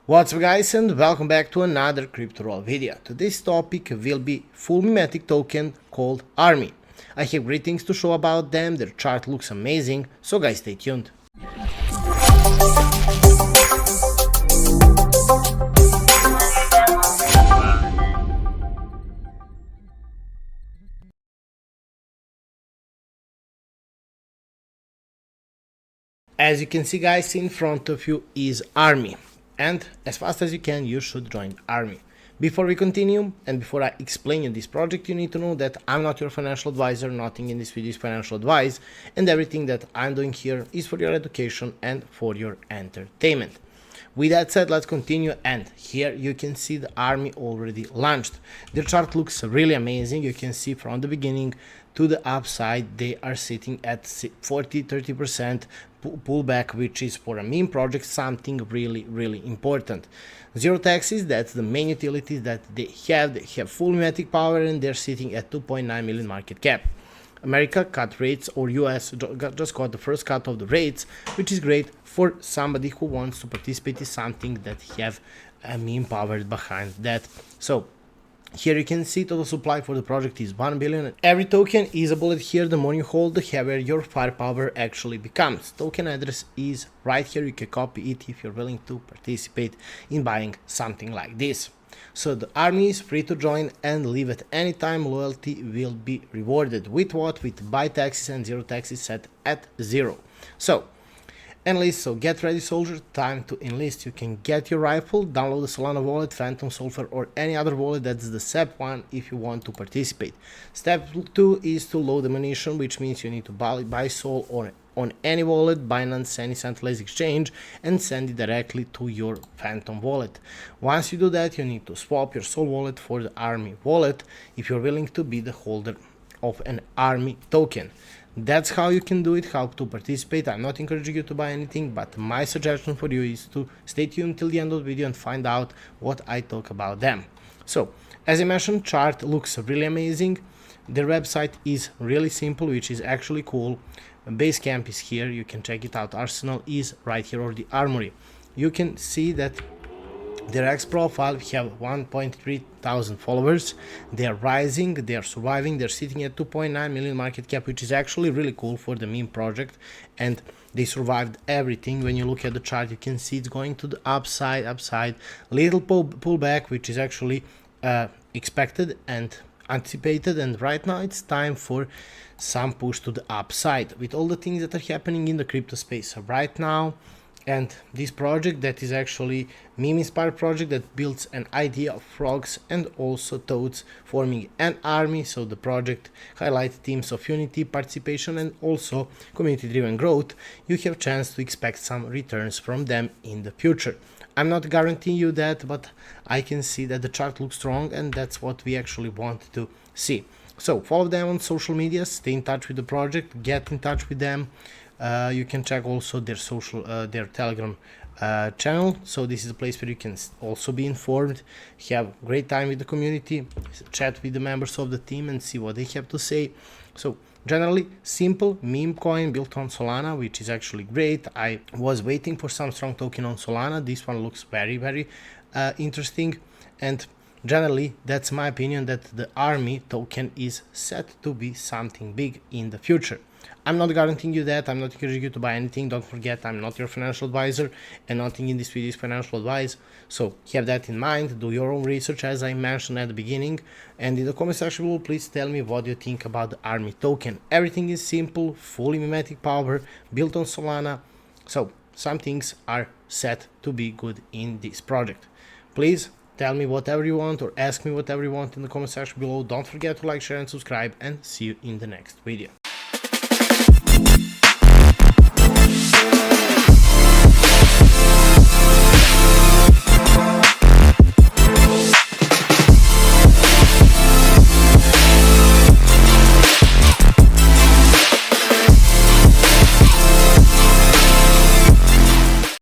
What's up guys, and welcome back to another crypto roll video. Today's topic will be full mimetic token called ARMY. I have great things to show about them, their chart looks amazing, so guys stay tuned. As you can see guys, in front of you is ARMY, and as fast as you can you should join ARMY. Before we continue and before I explain you this project, you need to know that I'm not your financial advisor, nothing in this video is financial advice, and everything that I'm doing here is for your education and for your entertainment. With that said, let's continue, and here you can see the ARMY already launched. Their chart looks really amazing. You can see from the beginning to the upside they are sitting at 40-30% pullback, which is for a meme project something really important. Zero taxes, that's the main utility that they have full mimetic power, and they're sitting at 2.9 million market cap. America cut rates, or US just got the first cut of the rates, which is great for somebody who wants to participate in something that have a meme powered behind that. So here you can see total supply for the project is 1 billion. Every token is a bullet here. The more you hold, the heavier your firepower actually becomes. Token address is right here. You can copy it if you're willing to participate in buying something like this. So the ARMY is free to join and leave at any time. Loyalty will be rewarded. With what? With buy taxes and zero taxes set at 0. So enlist, so get ready soldier, time to enlist. You can get your rifle, download the Solana wallet, Phantom, Sulfur, or any other wallet. That's the step 1 if you want to participate. Step 2 is to load ammunition, which means you need to buy Sol or on any wallet, Binance, any centralized exchange, and send it directly to your Phantom wallet. Once you do that, you need to swap your Sol wallet for the ARMY wallet if you're willing to be the holder of an ARMY token. That's how you can do it, how to participate. I'm not encouraging you to buy anything, but my suggestion for you is to stay tuned till the end of the video and find out what I talk about them. So, as I mentioned, chart looks really amazing. Their website is really simple, which is actually cool. Basecamp is here, you can check it out. Arsenal is right here, or the Armory. You can see that their X profile have 1.3 thousand followers. They are rising, they are surviving, they're sitting at 2.9 million market cap, which is actually really cool for the meme project, and they survived everything. When you look at the chart, you can see it's going to the upside, little pullback, which is actually expected and anticipated, and right now it's time for some push to the upside with all the things that are happening in the crypto space right now. And this project that is actually meme inspired project that builds an idea of frogs and also toads forming an army. So the project highlights themes of unity, participation, and also community driven growth. You have chance to expect some returns from them in the future. I'm not guaranteeing you that, but I can see that the chart looks strong, and that's what we actually want to see. So follow them on social media, stay in touch with the project, get in touch with them. You can check also their their Telegram channel. So this is a place where you can also be informed, have great time with the community, chat with the members of the team and see what they have to say. So generally simple MEMECOIN built on Solana, which is actually great. I was waiting for some strong token on Solana. This one looks very interesting, and generally that's my opinion that the ARMY token is set to be something big in the future. I'm not guaranteeing you that, I'm not encouraging you to buy anything. Don't forget, I'm not your financial advisor, and nothing in this video is financial advice. So have that in mind, do your own research as I mentioned at the beginning, and in the comment section below, please tell me what you think about the ARMY token. Everything is simple, fully mimetic power, built on Solana, so some things are set to be good in this project. Please tell me whatever you want, or ask me whatever you want in the comment section below. Don't forget to like, share, and subscribe, and see you in the next video.